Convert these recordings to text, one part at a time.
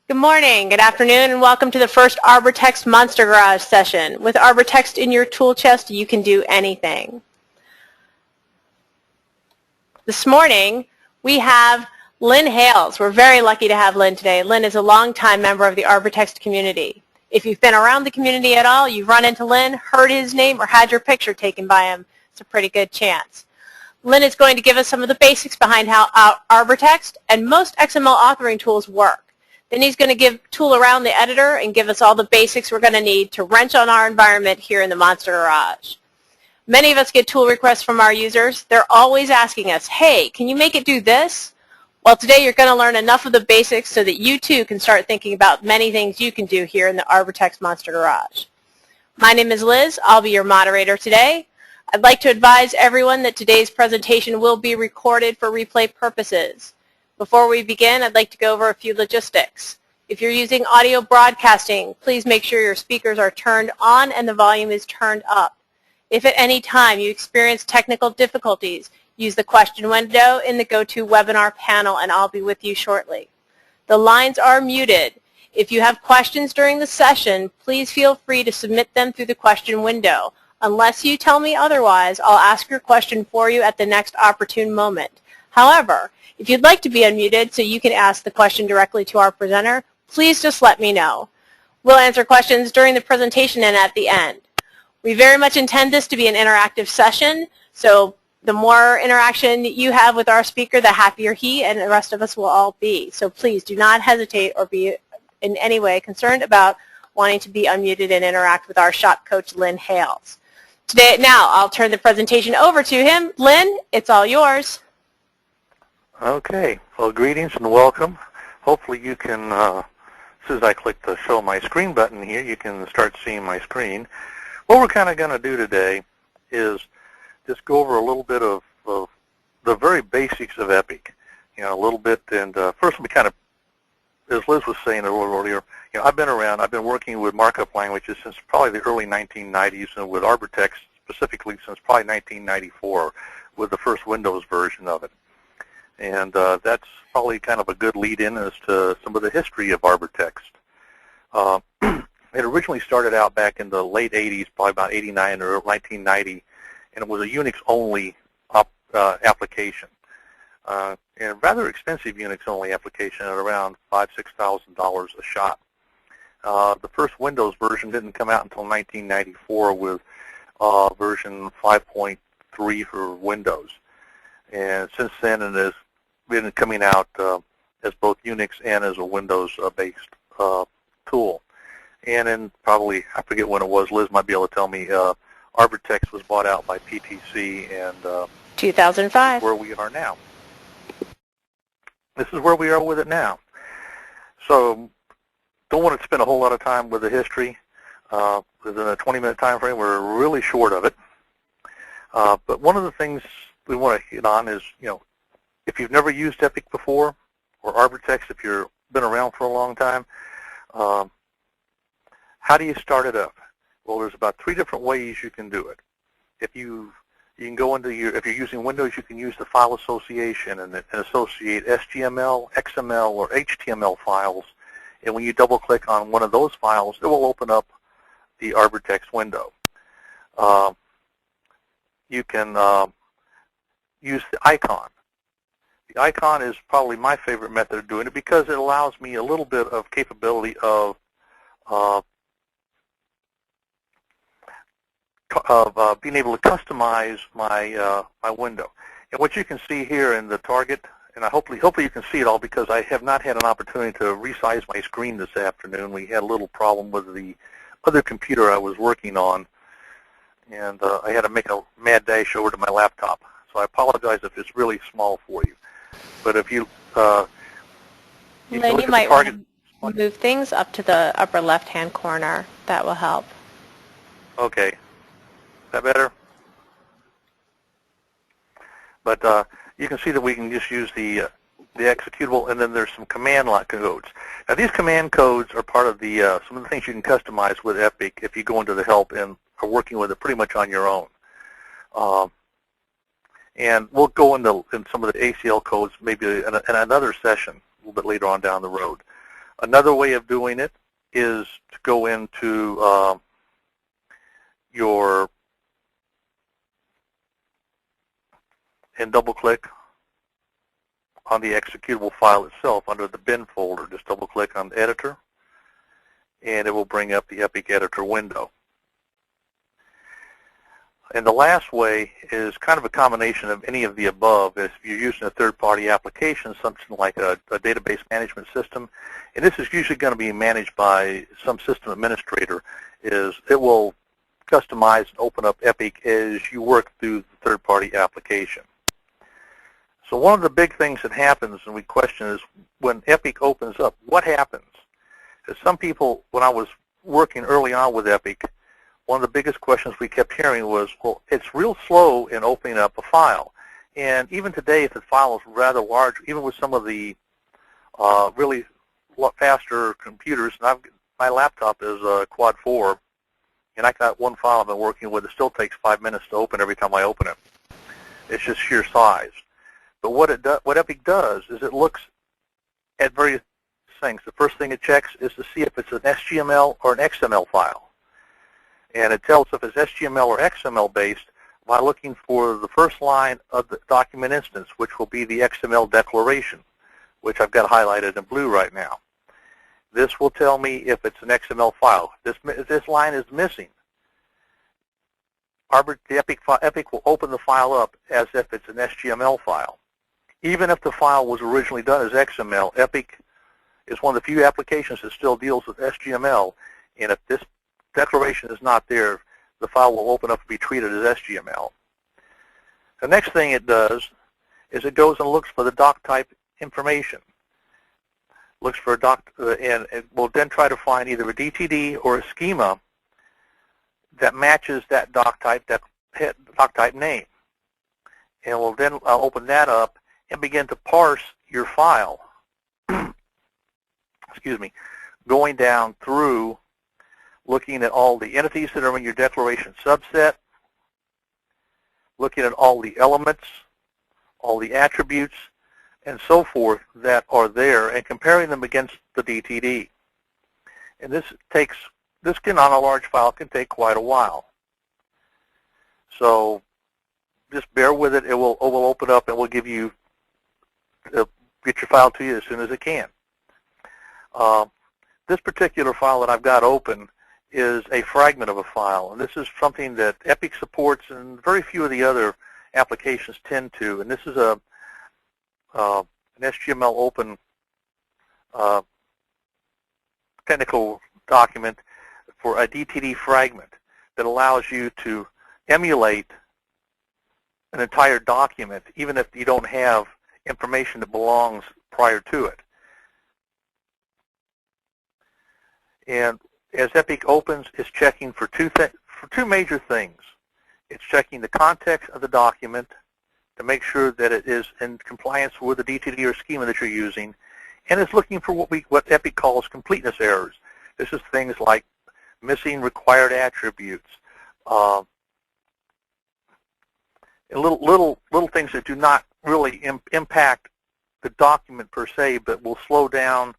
Good morning, good afternoon, and welcome to the first Arbortext Monster Garage session. With Arbortext in your tool chest, you can do anything. This morning, we have Lynn Hales. We're very lucky to have Lynn today. Lynn is a longtime member of the Arbortext community. If you've been around the community at all, you've run into Lynn, heard his name, or had your picture taken by him. It's a pretty good chance. Lynn is going to give us some of the basics behind how Arbortext and most XML authoring tools work. Then he's going to tool around the editor and give us all the basics we're going to need to wrench on our environment here in the Monster Garage. Many of us get tool requests from our users. They're always asking us, hey, can you make it do this? Well, today you're going to learn enough of the basics so that you too can start thinking about many things you can do here in the Arbortext Monster Garage. My name is Liz. I'll be your moderator today. I'd like to advise everyone that today's presentation will be recorded for replay purposes. Before we begin, I'd like to go over a few logistics. If you're using audio broadcasting, please make sure your speakers are turned on and the volume is turned up. If at any time you experience technical difficulties, use the question window in the GoToWebinar panel and I'll be with you shortly. The lines are muted. If you have questions during the session, please feel free to submit them through the question window. Unless you tell me otherwise, I'll ask your question for you at the next opportune moment. However, if you'd like to be unmuted so you can ask the question directly to our presenter, please just let me know. We'll answer questions during the presentation and at the end. We very much intend this to be an interactive session, so the more interaction you have with our speaker, the happier he and the rest of us will all be. So please do not hesitate or be in any way concerned about wanting to be unmuted and interact with our shop coach, Lynn Hales. Now, I'll turn the presentation over to him. Lynn, it's all yours. Okay, well, greetings and welcome. Hopefully you can, as soon as I click the show my screen button here, you can start seeing my screen. What we're kind of going to do today is just go over a little bit of the very basics of Epic, a little bit. And first, we kind of, as Liz was saying a little earlier, I've been working with markup languages since probably the early 1990s, and with Arbortext specifically since probably 1994 with the first Windows version of it. And that's probably kind of a good lead-in as to some of the history of Arbortext. It originally started out back in the late 80s, probably about 89 or 1990, and it was a Unix-only application. And a rather expensive Unix-only application at around $5,000–$6,000 a shot. The first Windows version didn't come out until 1994 with version 5.3 for Windows. And since then, it has been coming out as both Unix and as a Windows-based tool. And in probably, I forget when it was, Liz might be able to tell me, Arbortext was bought out by PTC and 2005. Where we are now. This is where we are with it now. So don't want to spend a whole lot of time with the history. Within a 20-minute time frame, we're really short of it. But one of the things we want to hit on is, if you've never used Epic before, or Arbortext, if you've been around for a long time, how do you start it up? Well, there's about 3 different ways you can do it. If you can go into if you're using Windows, you can use the file association and associate SGML, XML, or HTML files. And when you double-click on one of those files, it will open up the Arbortext window. You can use the icon. The icon is probably my favorite method of doing it because it allows me a little bit of capability of being able to customize my my window. And what you can see here in the target, and hopefully you can see it all because I have not had an opportunity to resize my screen this afternoon. We had a little problem with the other computer I was working on, and I had to make a mad dash over to my laptop. So I apologize if it's really small for you. But if you, Lynn, you might want to move things up to the upper left-hand corner. That will help. Okay. Is that better? But you can see that we can just use the executable, and then there's some command line codes. Now these command codes are part of the some of the things you can customize with Epic if you go into the help and are working with it pretty much on your own. And we'll go into some of the ACL codes maybe in another session a little bit later on down the road. Another way of doing it is to go into and double-click on the executable file itself under the bin folder. Just double-click on the editor, and it will bring up the Epic Editor window. And the last way is kind of a combination of any of the above. If you're using a third-party application, something like a database management system, and this is usually going to be managed by some system administrator, is it will customize and open up Epic as you work through the third-party application. So one of the big things that happens, and we question, is when Epic opens up, what happens? Because some people, when I was working early on with Epic, one of the biggest questions we kept hearing was, well, it's real slow in opening up a file. And even today, if the file is rather large, even with some of the really faster computers, and my laptop is a Quad 4, and I got one file I've been working with. It still takes 5 minutes to open every time I open it. It's just sheer size. But what Epic does is it looks at various things. The first thing it checks is to see if it's an HTML or an XML file. And it tells if it's HTML or XML based by looking for the first line of the document instance, which will be the XML declaration, which I've got highlighted in blue right now. This will tell me if it's an XML file. If this line is missing, Epic will open the file up as if it's an HTML file. Even if the file was originally done as XML, Epic is one of the few applications that still deals with HTML, and if this declaration is not there, the file will open up and be treated as HTML. The next thing it does is it goes and looks for the doc type information. Looks for a doc, and it will then try to find either a DTD or a schema that matches that doc type name. And we'll then open that up and begin to parse your file. Excuse me, going down through, looking at all the entities that are in your declaration subset, looking at all the elements, all the attributes, and so forth that are there, and comparing them against the DTD. And this can, on a large file, can take quite a while. So just bear with it. It will open up and will give you, get your file to you as soon as it can. This particular file that I've got open is a fragment of a file, and this is something that Epic supports and very few of the other applications tend to. And this is an HTML open technical document for a DTD fragment that allows you to emulate an entire document, even if you don't have information that belongs prior to it. And as Epic opens, it's checking for two major things. It's checking the context of the document to make sure that it is in compliance with the DTD or schema that you're using, and it's looking for what Epic calls completeness errors. This is things like missing required attributes, little things that do not really impact the document per se, but will slow down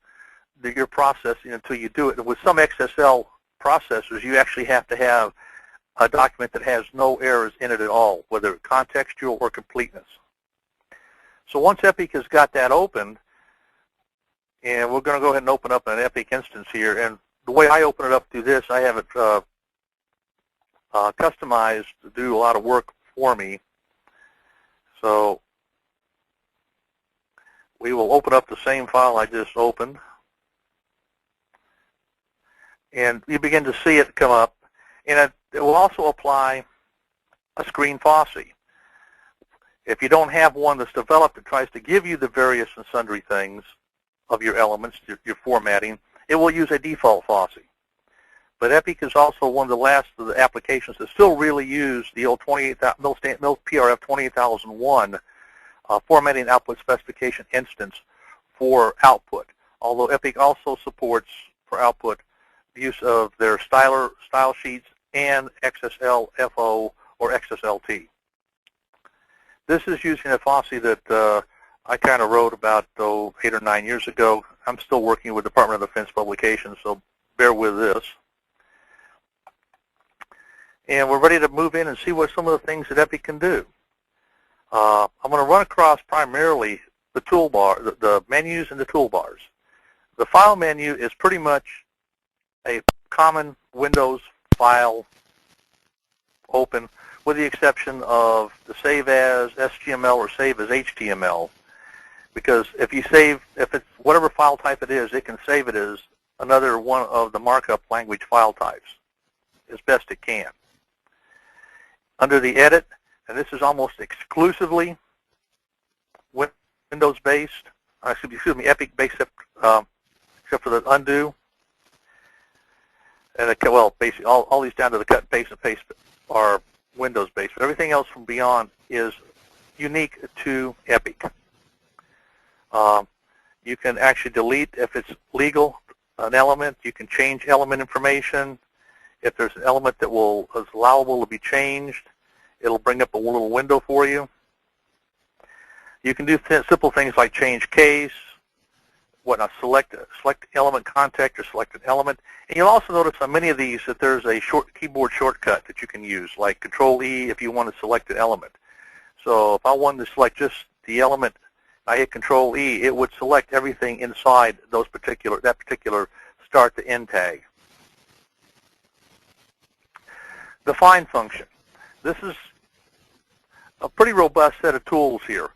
your processing until you do it. And with some XSL processors, you actually have to have a document that has no errors in it at all, whether contextual or completeness. So once Epic has got that opened, and we're going to go ahead and open up an Epic instance here, and the way I open it up through this, I have it customized to do a lot of work for me. So we will open up the same file I just opened, and you begin to see it come up, and it will also apply a screen FOSSI. If you don't have one that's developed that tries to give you the various and sundry things of your elements, your formatting, it will use a default FOSSI. But Epic is also one of the last of the applications that still really use the old MIL PRF 28001 formatting output specification instance for output, although Epic also supports for output the use of their style sheets and XSL FO or XSLT. This is using a FOSSI that I kind of wrote about 8 or 9 years ago. I'm still working with Department of Defense publications, so bear with this. And we're ready to move in and see what some of the things that EPIC can do. I'm going to run across primarily the toolbar, the menus and the toolbars. The file menu is pretty much a common Windows file open, with the exception of the save as SGML or save as HTML. Because if it's whatever file type it is, it can save it as another one of the markup language file types as best it can. Under the edit, and this is almost exclusively Windows-based, excuse me, EPIC-based, except for the undo. And well, basically all these down to the cut and paste are Windows-based, but everything else from beyond is unique to EPIC. You can actually delete, if it's legal, an element. You can change element information. If there's an element that is allowable to be changed, it'll bring up a little window for you. You can do simple things like change case, select element contact or select an element. And you'll also notice on many of these that there's a keyboard shortcut that you can use, like Control-E if you want to select an element. So if I wanted to select just the element, I hit Control-E, it would select everything inside that particular start to end tag. The find function. This is a pretty robust set of tools here.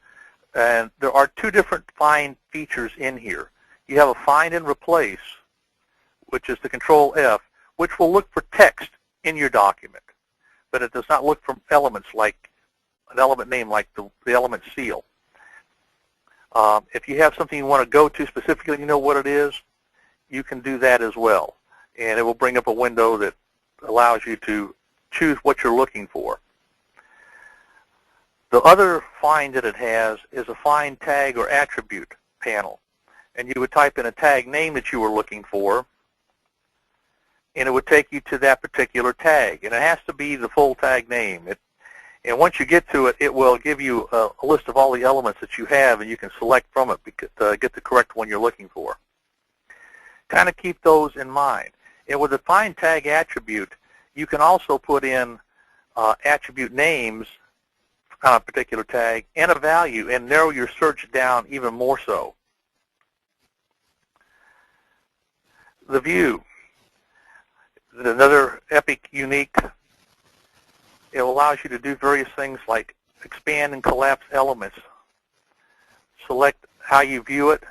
And there are two different find features in here. You have a find and replace, which is the Control-F, which will look for text in your document. But it does not look for elements like an element name like the element seal. If you have something you want to go to specifically, you know what it is, you can do that as well. And it will bring up a window that allows you to choose what you're looking for. The other find that it has is a find tag or attribute panel. And you would type in a tag name that you were looking for, and it would take you to that particular tag. And it has to be the full tag name. And once you get to it, it will give you a list of all the elements that you have, and you can select from it to get the correct one you're looking for. Kind of keep those in mind. And with the find tag attribute, you can also put in attribute names on a particular tag and a value and narrow your search down even more so. The view, another EPIC unique. It allows you to do various things like expand and collapse elements, select how you view it.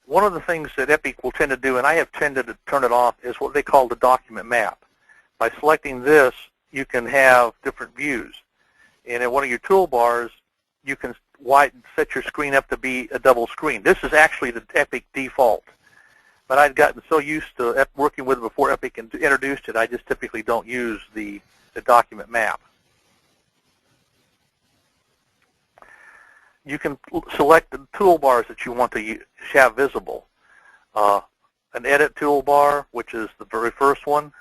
One of the things that EPIC will tend to do, and I have tended to turn it off, is what they call the document map. By selecting this, you can have different views. And in one of your toolbars, you can set your screen up to be a double screen. This is actually the EPIC default. But I'd gotten so used to working with it before EPIC introduced it, I just typically don't use the document map. You can select the toolbars that you want to have visible. An edit toolbar, which is the very first one.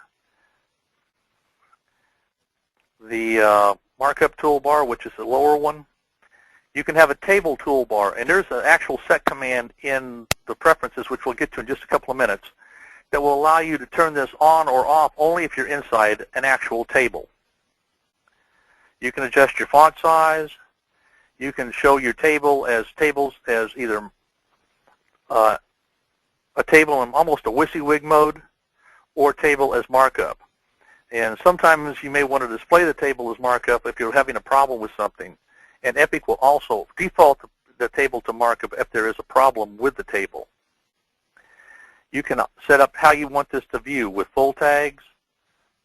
The markup toolbar, which is the lower one. You can have a table toolbar, and there's an actual set command in the preferences, which we'll get to in just a couple of minutes, that will allow you to turn this on or off only if you're inside an actual table. You can adjust your font size. You can show your tables as either a table in almost a WYSIWYG mode or table as markup. And sometimes you may want to display the table as markup if you're having a problem with something. And EPIC will also default the table to markup if there is a problem with the table. You can set up how you want this to view with full tags,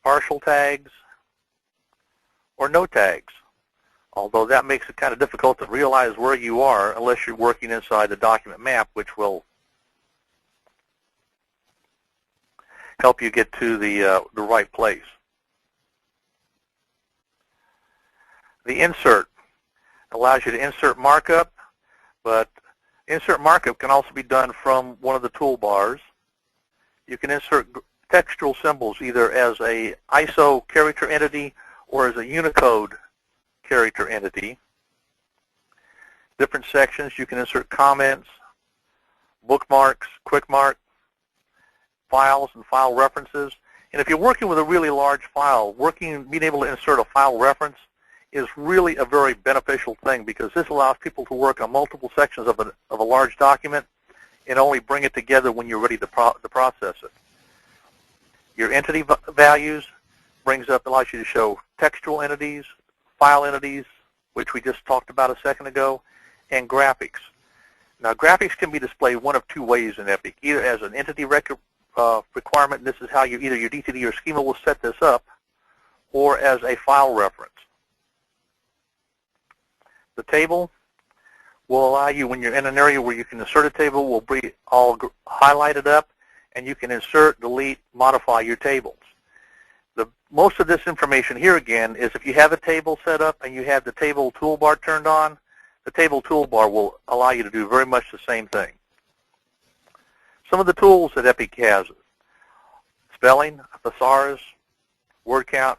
partial tags, or no tags. Although that makes it kind of difficult to realize where you are unless you're working inside the document map, which will help you get to the right place. The insert allows you to insert markup, but insert markup can also be done from one of the toolbars. You can insert textual symbols either as a ISO character entity or as a Unicode character entity. different sections. You can insert comments, bookmarks, quick mark, files, and file references. And if you're working with a really large file, being able to insert a file reference is really a very beneficial thing, because this allows people to work on multiple sections of a large document and only bring it together when you're ready to process it. Your entity values allows you to show textual entities, file entities, which we just talked about a second ago, and graphics. Now, graphics can be displayed one of two ways in EPIC, either as an entity record requirement. This is how either your DTD or schema will set this up, or as a file reference. The table will allow you, when you're in an area where you can insert a table, will be all highlighted up, and you can insert, delete, modify your tables. Most of this information here, again, is if you have a table set up and you have the table toolbar turned on, the table toolbar will allow you to do very much the same thing. Some of the tools that EPIC has: spelling, thesaurus, word count,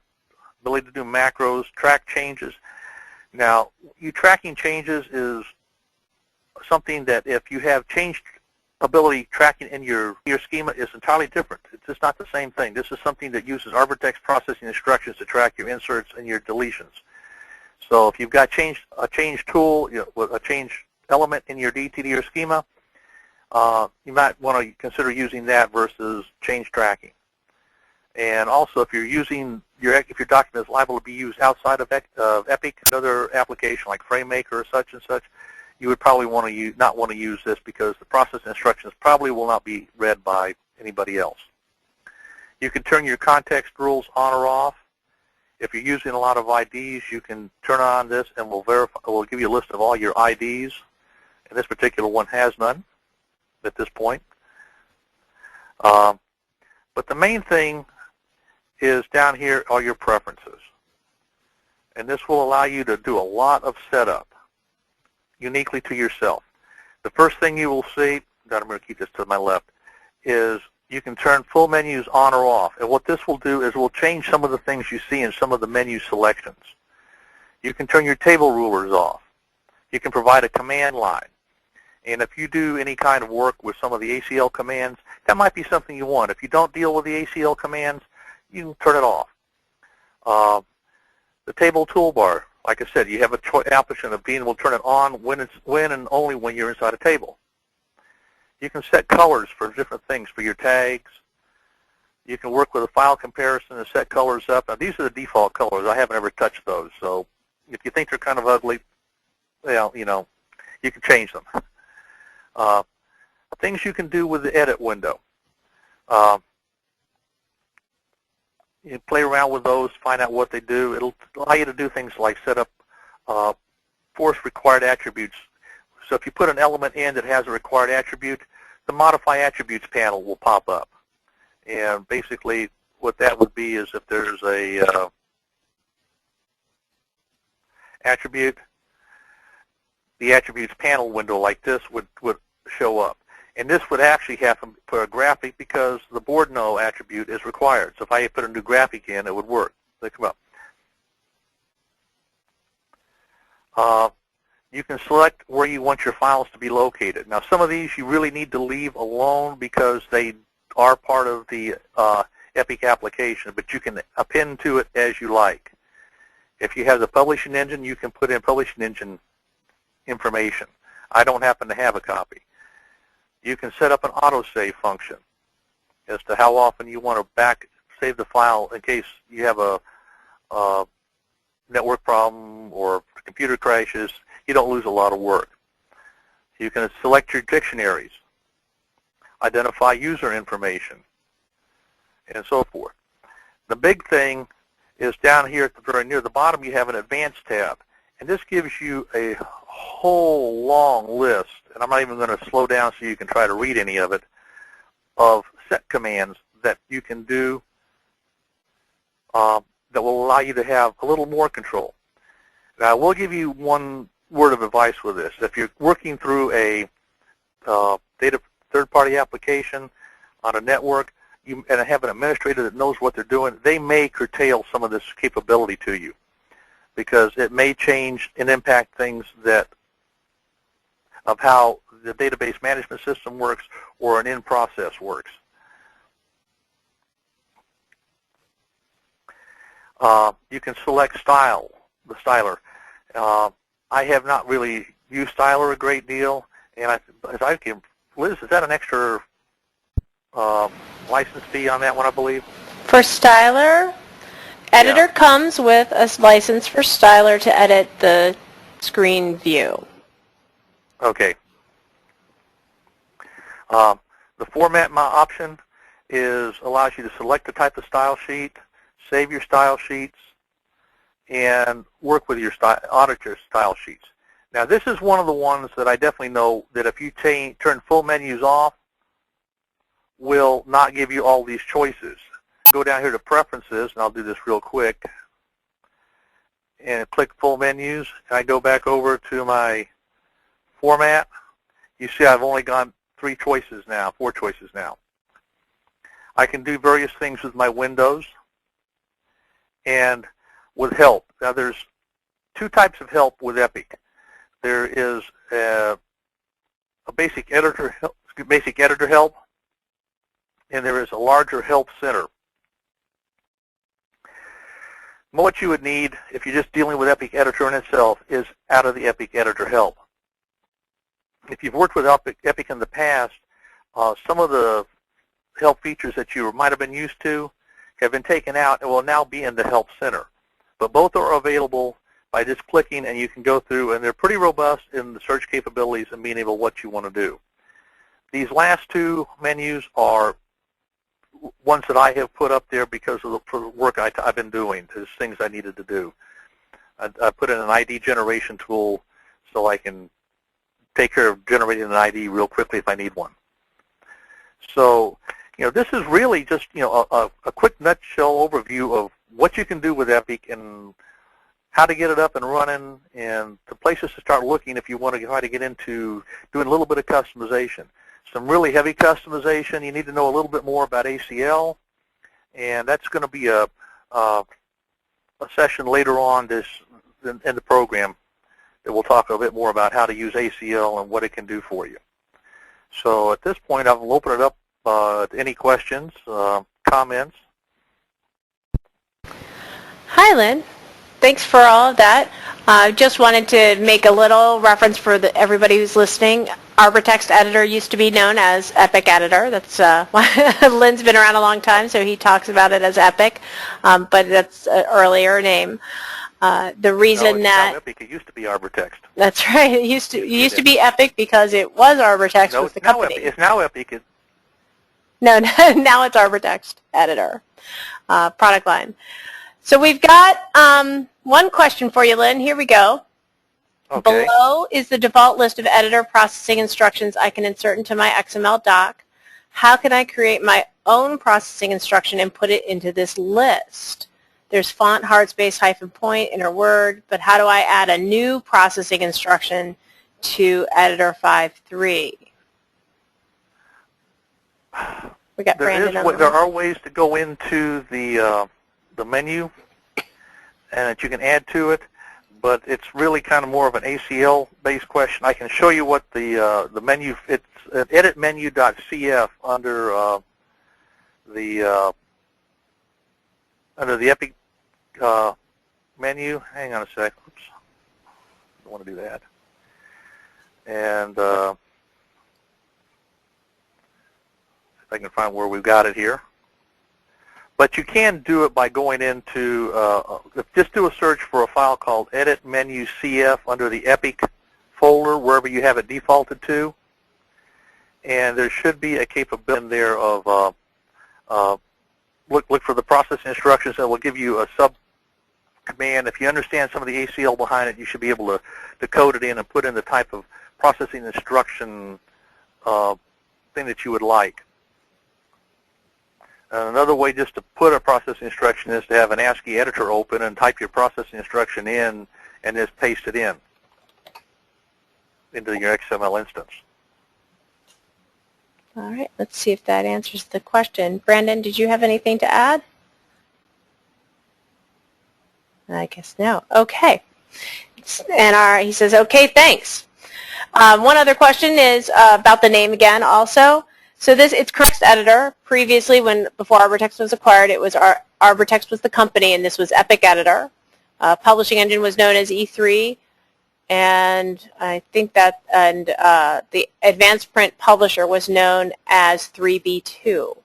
ability to do macros, track changes. Now, tracking changes is something that if you have changed ability, tracking in your schema is entirely different. It's just not the same thing. This is something that uses Arbortext processing instructions to track your inserts and your deletions. So if you've got a change tool, a change element in your DTD or schema, you might want to consider using that versus change tracking. And also, if you're using if your document is liable to be used outside of EPIC, another application like FrameMaker or such and such, you would probably not want to use this, because the process instructions probably will not be read by anybody else. You can turn your context rules on or off. If you're using a lot of IDs, you can turn on this, and we'll give you a list of all your IDs. And this particular one has none at this point. But the main thing is down here are your preferences. And this will allow you to do a lot of setup uniquely to yourself. The first thing you will see, I'm going to keep this to my left, is you can turn full menus on or off. And what this will do is it will change some of the things you see in some of the menu selections. You can turn your table rulers off. You can provide a command line. And if you do any kind of work with some of the ACL commands, that might be something you want. If you don't deal with the ACL commands, you can turn it off. The table toolbar, like I said, you have an option of being able to turn it on when and only when you're inside a table. You can set colors for different things, for your tags. You can work with a file comparison and set colors up. Now, these are the default colors. I haven't ever touched those. So if you think they're kind of ugly, well, you can change them. Things you can do with the edit window. You play around with those, find out what they do. It'll allow you to do things like set up force required attributes. So if you put an element in that has a required attribute, the Modify Attributes panel will pop up. And basically what that would be is if there's a attribute, the Attributes panel window like this would show up. And this would actually happen for a graphic because the board no attribute is required. So if I put a new graphic in, it would work. They come up. You can select where you want your files to be located. Now, some of these you really need to leave alone because they are part of the EPIC application, but you can append to it as you like. If you have the publishing engine, you can put in publishing engine information. I don't happen to have a copy. You can set up an autosave function as to how often you want to save the file in case you have a network problem or computer crashes. You don't lose a lot of work. You can select your dictionaries, identify user information, and so forth. The big thing is down here at the very near the bottom, you have an Advanced tab. And this gives you a whole long list, and I'm not even going to slow down so you can try to read any of it, of set commands that you can do that will allow you to have a little more control. Now, I will give you one word of advice with this. If you're working through a third-party application on a network and have an administrator that knows what they're doing, they may curtail some of this capability to you, because it may change and impact things that of how the database management system works or an in-process works. You can select style, the styler. I have not really used styler a great deal, and Liz, is that an extra license fee on that one, I believe? For styler, editor comes with a license for styler to edit the screen view. Okay. The format option allows you to select the type of style sheet, save your style sheets, and work with your audit your style sheets. Now, this is one of the ones that I definitely know that if you turn full menus off, will not give you all these choices. Go down here to Preferences, and I'll do this real quick, and click Full Menus, and I go back over to my Format. You see I've only gone 4 choices now. I can do various things with my windows and with help. Now, there's 2 types of help with Epic. There is a basic editor help, and there is a larger help center. What you would need if you're just dealing with Epic Editor in itself is out of the Epic Editor help. If you've worked with Epic in the past, some of the help features that you might have been used to have been taken out and will now be in the Help Center. But both are available by just clicking, and you can go through, and they're pretty robust in the search capabilities and being able what you want to do. These last 2 menus are ones that I have put up there because of the work I've been doing. There's things I needed to do. I put in an ID generation tool so I can take care of generating an ID real quickly if I need one. So, this is really just, a quick nutshell overview of what you can do with Epic and how to get it up and running, and the places to start looking if you want to try to get into doing a little bit of customization. Some really heavy customization, you need to know a little bit more about ACL, and that's going to be a session later on in the program that we'll talk a bit more about how to use ACL and what it can do for you. So at this point, I will open it up to any questions, comments. Hi, Lynn. Thanks for all of that. Just wanted to make a little reference for everybody who's listening. Arbortext Editor used to be known as Epic Editor. That's Lynn's been around a long time, so he talks about it as Epic, but that's an earlier name. The reason now Epic. It used to be Arbortext. That's right. It used to be Epic because it was Arbortext with the company. It's now Epic. No, now it's Arbortext Editor product line. So we've got one question for you, Lynn. Here we go. Okay. Below is the default list of editor processing instructions I can insert into my XML doc. How can I create my own processing instruction and put it into this list? There's font, hard space, hyphen point, inner word, but how do I add a new processing instruction to editor 5.3? We got Brandon on the line. There are ways to go into the menu and that you can add to it, but it's really kind of more of an ACL-based question. I can show you what the menu, it's at editmenu.cf under the Epic menu. Hang on a sec. Oops. Don't want to do that. And if I can find where we've got it here. But you can do it by going into, just do a search for a file called Edit Menu CF under the Epic folder, wherever you have it defaulted to. And there should be a capability in there of, look for the processing instructions that will give you a sub-command. If you understand some of the ACL behind it, you should be able to code it in and put in the type of processing instruction thing that you would like. Another way just to put a processing instruction is to have an ASCII editor open and type your processing instruction in and just paste it into your XML instance. All right, let's see if that answers the question. Brandon, did you have anything to add? I guess no. Okay. And he says, okay, thanks. One other question is about the name again also. So it's Cortext Editor. Previously, before Arbortext was acquired, it was Arbortext was the company, and this was Epic Editor. Publishing engine was known as E3, and I think that the Advanced Print Publisher was known as 3B2.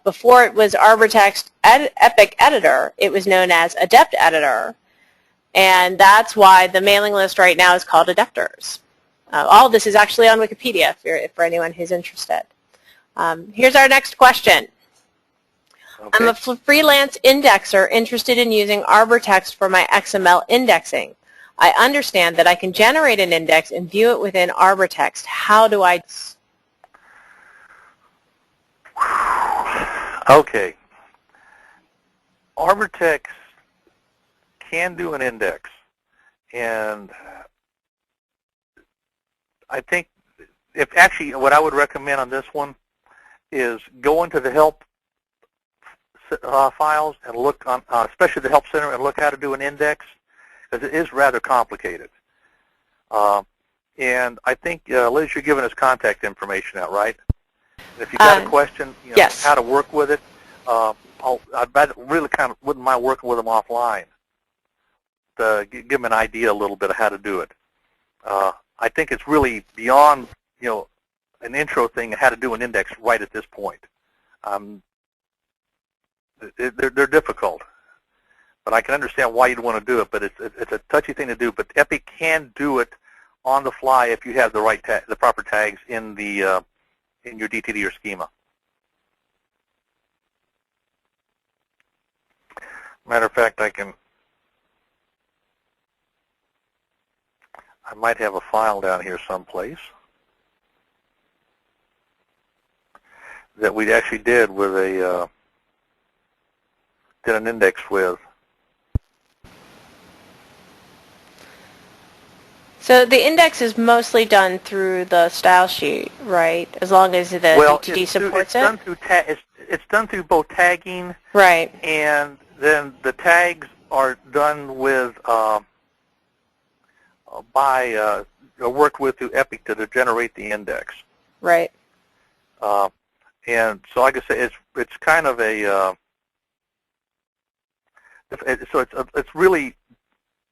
Before it was Arbortext Epic Editor, it was known as Adept Editor, and that's why the mailing list right now is called Adepters. All of this is actually on Wikipedia for anyone who's interested. Here's our next question. Okay. I'm a freelance indexer interested in using Arbortext for my XML indexing. I understand that I can generate an index and view it within Arbortext. How do I? Okay. Arbortext can do an index, and I think what I would recommend on this one is go into the help files and look on, especially the help center, and look how to do an index, because it is rather complicated. And I think, Liz, you're giving us contact information out, right? If you've got a question, yes, how to work with it, I really kind of wouldn't mind working with them offline to give them an idea a little bit of how to do it. I think it's really beyond, an intro thing, how to do an index right at this point. They're difficult, but I can understand why you'd want to do it. But it's a touchy thing to do. But Epic can do it on the fly if you have the proper tags in your DTD or schema. Matter of fact, I might have a file down here someplace that we actually did with did an index with. So the index is mostly done through the style sheet, right? As long as the DTD supports it? It's done through both tagging, right, and then the tags are done with worked with through Epic to generate the index. Right. And so, like I say, it's kind of a so it's really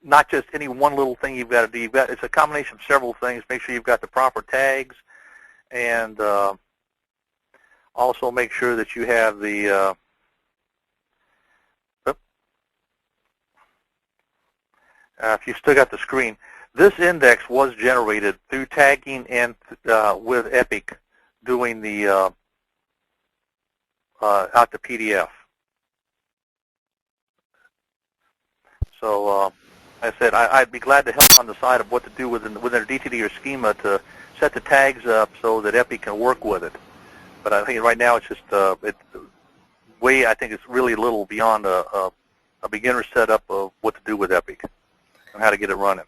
not just any one little thing you've got to do. It's a combination of several things. Make sure you've got the proper tags, and also make sure that you have the if you still got the screen. This index was generated through tagging and with Epic doing the out the PDF. So I said I'd be glad to help on the side of what to do within their DTD or schema to set the tags up so that Epic can work with it. But I think right now it's just I think it's really little beyond a beginner setup of what to do with Epic and how to get it running.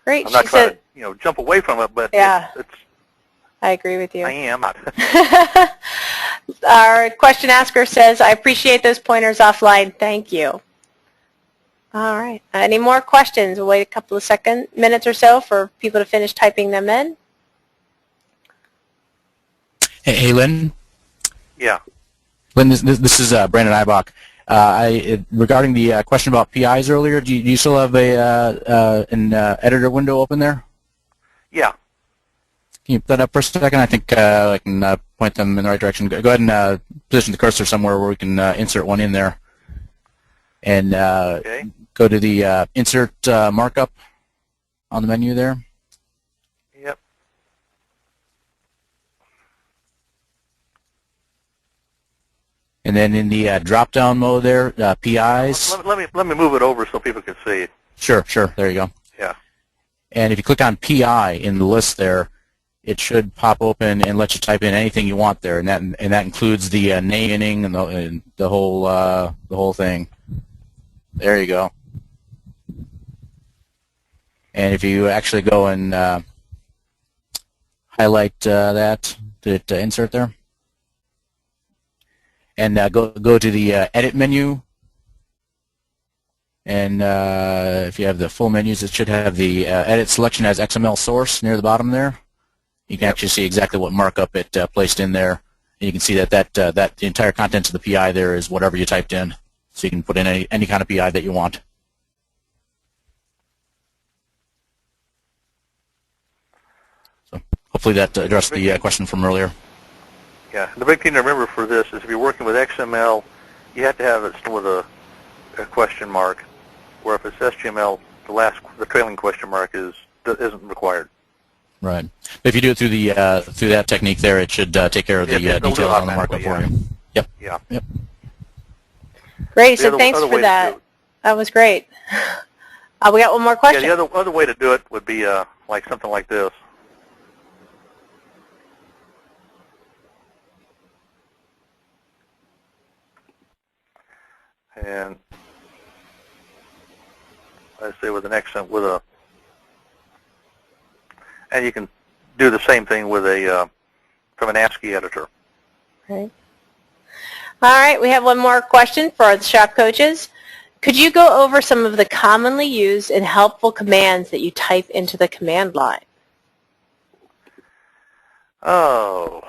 Great. I'm not trying to jump away from it, but yeah, it's I agree with you. I am. Our question asker says, I appreciate those pointers offline. Thank you. All right. Any more questions? We'll wait a couple of minutes or so for people to finish typing them in. Hey, Lynn. Yeah. Lynn, this is Brandon Eibach. Regarding the question about PIs earlier, do you still have an editor window open there? Yeah. Can you put that up for a second? I think I can point them in the right direction. Go ahead and position the cursor somewhere where we can insert one in there. And okay. Go to the insert markup on the menu there. Yep. And then in the drop-down mode there, PIs. Let me move it over so people can see it. Sure. There you go. Yeah. And if you click on PI in the list there, it should pop open and let you type in anything you want there, and that includes the naming and the whole thing. There you go. And if you actually go and highlight that, hit insert there, and go to the edit menu, And if you have the full menus, it should have the edit selection as XML source near the bottom there. You can actually see exactly what markup it placed in there. And you can see that the entire contents of the PI there is whatever you typed in. So you can put in any kind of PI that you want. So hopefully that addressed the question from earlier. Yeah, the big thing to remember for this is if you're working with XML, you have to have it with a question mark, where if it's HTML, the trailing question mark isn't required. Right. If you do it through that technique there, it should take care of the details on the markup for you. Yep. Yeah. Yep. Great. So thanks for that. That was great. We got one more question. Yeah. The other way to do it would be like something like this. And I say with an accent, and you can do the same thing with from an ASCII editor. Right. All right, we have one more question for the shop coaches. Could you go over some of the commonly used and helpful commands that you type into the command line? Oh.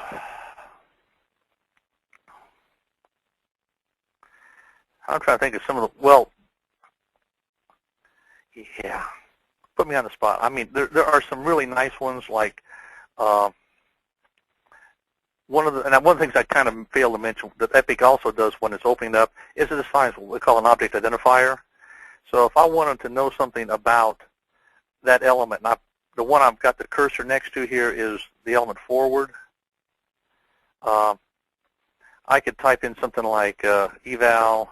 I'm trying to think of some of the, well, yeah, put me on the spot. I mean, there are some really nice ones, like one of the things I kind of failed to mention that Epic also does when it's opening up is it assigns what we call an object identifier. So if I wanted to know something about that element, and the one I've got the cursor next to here is the element forward. I could type in something like Eval,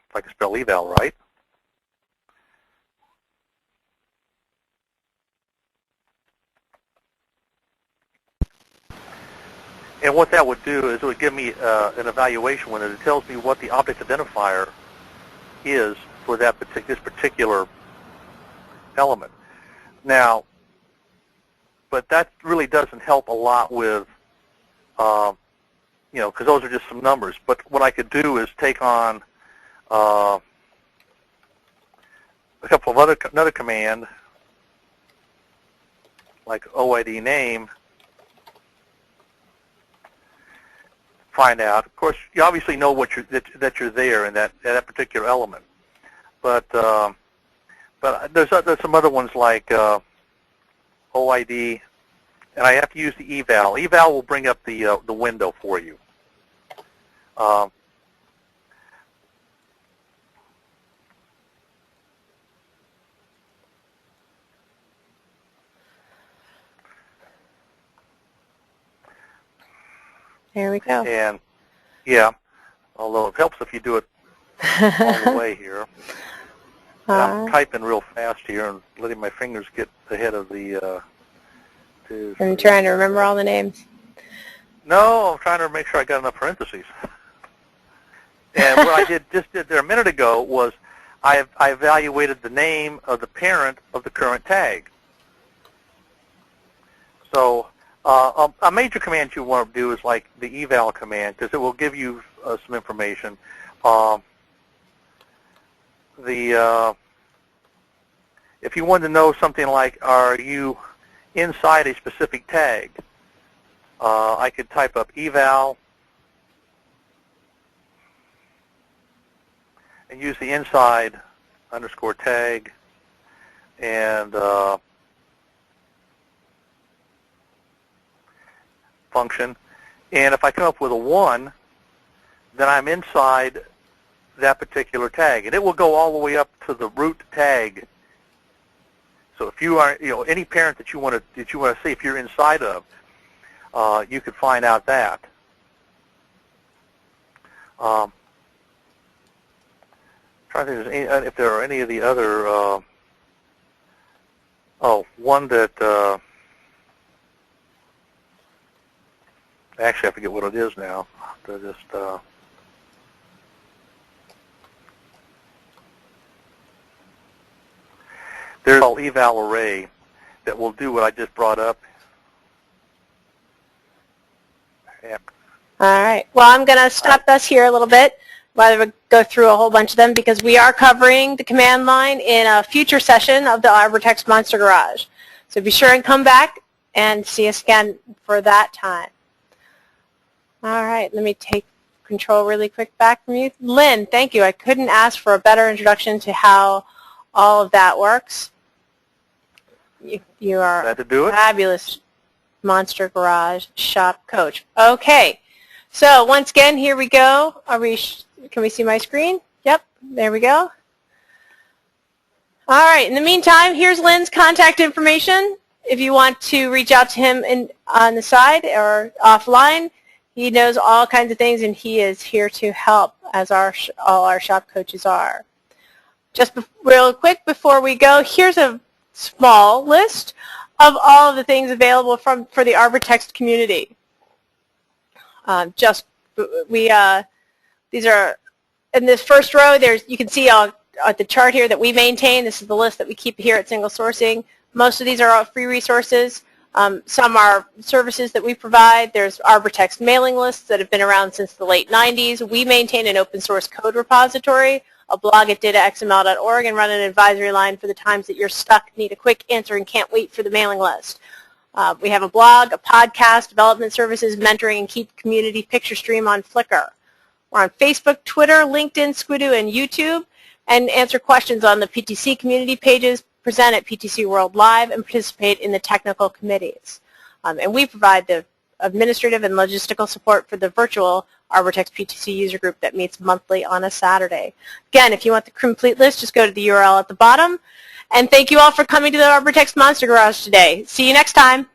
if I can spell Eval right. And what that would do is it would give me an evaluation when it tells me what the object identifier is for that this particular element. Now, but that really doesn't help a lot with, you know, because those are just some numbers. But what I could do is take on a couple of another command, like OID name, find out. Of course, you obviously know what that you're there in that particular element. But there's some other ones like OID, and I have to use the Eval. Eval will bring up the window for you. There we go. And yeah, although it helps if you do it all the way here. And I'm typing real fast here and letting my fingers get ahead of the. I'm trying to remember all the names. No, I'm trying to make sure I got enough parentheses. And what I just did there a minute ago was I evaluated the name of the parent of the current tag. So a major command you want to do is like the eval command, because it will give you some information. If you wanted to know something like, are you inside a specific tag, I could type up eval and use the inside underscore tag and function. And if I come up with a 1, then I'm inside that particular tag, and it will go all the way up to the root tag. So if you are, any parent that you want to see, if you're inside of, you could find out that. Trying to think if there are any of the other. One that actually I forget what it is now. To just. There's an eval array that will do what I just brought up. Yep. All right. Well, I'm going to stop us here a little bit. rather go through a whole bunch of them because we are covering the command line in a future session of the Arbortext Monster Garage. So be sure and come back and see us again for that time. All right, let me take control really quick back from you. Lynn, thank you. I couldn't ask for a better introduction to how all of that works. You are Glad to do it. Fabulous Monster Garage shop coach. Okay, so once again, here we go. Can we see my screen? Yep, there we go. All right, in the meantime, here's Lynn's contact information. If you want to reach out to him on the side or offline, he knows all kinds of things, and he is here to help, as all our shop coaches are. Just real quick before we go, here's a small list of all of the things available for the Arbortext community. These are in this first row. You can see on the chart here that we maintain. This is the list that we keep here at Single Sourcing. Most of these are all free resources. Some are services that we provide. There's Arbortext mailing lists that have been around since the late 90s. We maintain an open source code repository, a blog at dataxml.org, and run an advisory line for the times that you're stuck, need a quick answer, and can't wait for the mailing list. We have a blog, a podcast, development services, mentoring, and keep community picture stream on Flickr. We're on Facebook, Twitter, LinkedIn, Squidoo, and YouTube, and answer questions on the PTC community pages, present at PTC World Live, and participate in the technical committees. And we provide the administrative and logistical support for the virtual Arbortext PTC user group that meets monthly on a Saturday. Again, if you want the complete list, just go to the URL at the bottom. And thank you all for coming to the Arbortext Monster Garage today. See you next time.